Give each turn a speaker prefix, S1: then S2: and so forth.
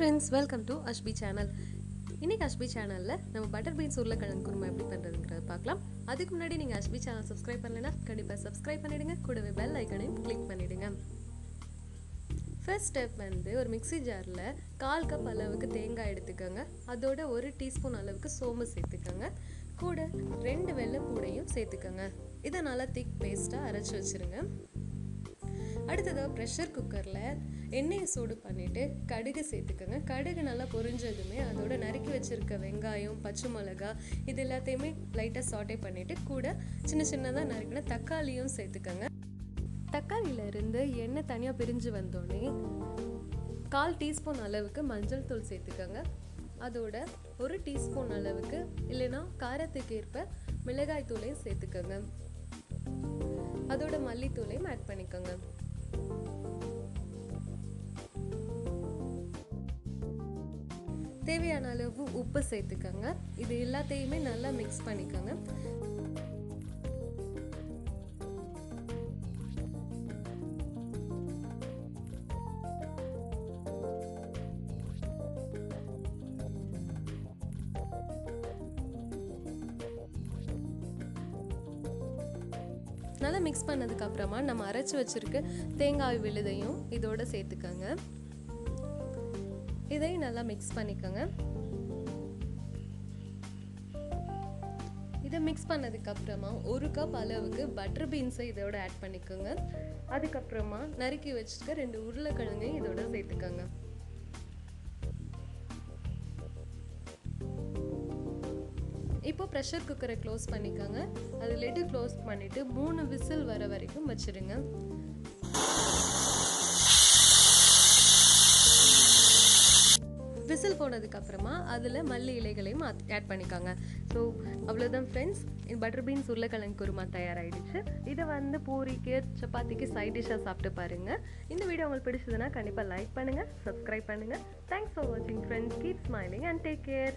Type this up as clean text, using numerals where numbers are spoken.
S1: friends, welcome to Ashby channel. இன்னைக்கு Ashby channelல நம்ம butter beans உருளைக்கிழங்கு குருமா எப்படி பண்றதுங்கறத பார்க்கலாம். அதுக்கு முன்னாடி நீங்க Ashby channel subscribe பண்ணலனா கண்டிப்பா subscribe பண்ணிடுங்க. கூடவே bell icon-ஐயும் click பண்ணிடுங்க. First step வந்து ஒரு மிக்ஸி ஜார்ல 1/4 கப் அளவுக்கு தேங்காய் எடுத்துக்கங்க. அதோட 1 டீஸ்பூன் அளவுக்கு சோம்பு சேர்த்துக்கங்க. கூட 2 வெள்ளை பூடையும் சேர்த்துக்கங்க. இத நல்லா திக் பேஸ்டா அரைச்சு வச்சிருங்க. அடுத்ததா பிரஷர் குக்கர்ல எண்ணெயை சூடு பண்ணிட்டு கடுகு சேர்த்துக்கங்க. கடுகு நல்லா பொரிஞ்சதுமே அதோட நறுக்கி வச்சிருக்க வெங்காயம், பச்சை மிளகாய் இது எல்லாத்தையுமே லைட்டா சாட்டே பண்ணிட்டு கூட சின்ன சின்னதா நறுக்கின தக்காளியும் சேர்த்துக்கங்க. தக்காளியில இருந்து எண்ணெய் தனியா பிரிஞ்சு வந்தோடனே 1/4 டீஸ்பூன் அளவுக்கு மஞ்சள் தூள் சேர்த்துக்கங்க. அதோட 1 டீஸ்பூன் அளவுக்கு இல்லைன்னா காரத்துக்கு ஏற்ப மிளகாய் தூளையும் சேர்த்துக்கங்க. அதோட மல்லித்தூளையும் ஆட் பண்ணிக்கோங்க. தேவையான அளவு உப்பு சேர்த்துக்கங்க. இது எல்லாத்தையுமே நல்லா மிக்ஸ் பண்ணிக்கோங்க. நல்லா மிக்ஸ் பண்ணதுக்கு அப்புறமா நம்ம அரைச்சு வச்சிருக்க தேங்காய் விழுதையும் இதோட சேர்த்துக்கங்க. இதையும் நல்லா மிக்ஸ் பண்ணிக்கோங்க. இதை மிக்ஸ் பண்ணதுக்கு அப்புறமா 1 கப் அளவுக்கு பட்டர் பீன்ஸை இதோட ஆட் பண்ணிக்கோங்க. அதுக்கப்புறமா நறுக்கி வச்சிருக்க 2 உருளைக்கிழங்கையும் இதோட சேர்த்துக்கோங்க. இப்போ ப்ரெஷர் குக்கரை க்ளோஸ் பண்ணிக்கோங்க. அது லிட் க்ளோஸ் பண்ணிட்டு 3 விசில் வர வரைக்கும் வச்சிருங்க. விசில் போனதுக்கு அப்புறமா அதில் மல்லி இலைகளையும் ஆட் பண்ணிக்கோங்க. ஸோ அவ்வளோதான் ஃப்ரெண்ட்ஸ், பட்டர் பீன்ஸ் உருளைக்கிழங்கு குருமா தயாராகிடுச்சு. இதை வந்து பூரிக்கு சப்பாத்திக்கு சைட் டிஷ்ஷாக சாப்பிட்டு பாருங்கள். இந்த வீடியோ உங்களுக்கு பிடிச்சதுன்னா கண்டிப்பாக லைக் பண்ணுங்கள், சப்ஸ்கிரைப் பண்ணுங்கள். தேங்க்ஸ் ஃபார் வாட்சிங் friends. Keep smiling and take care.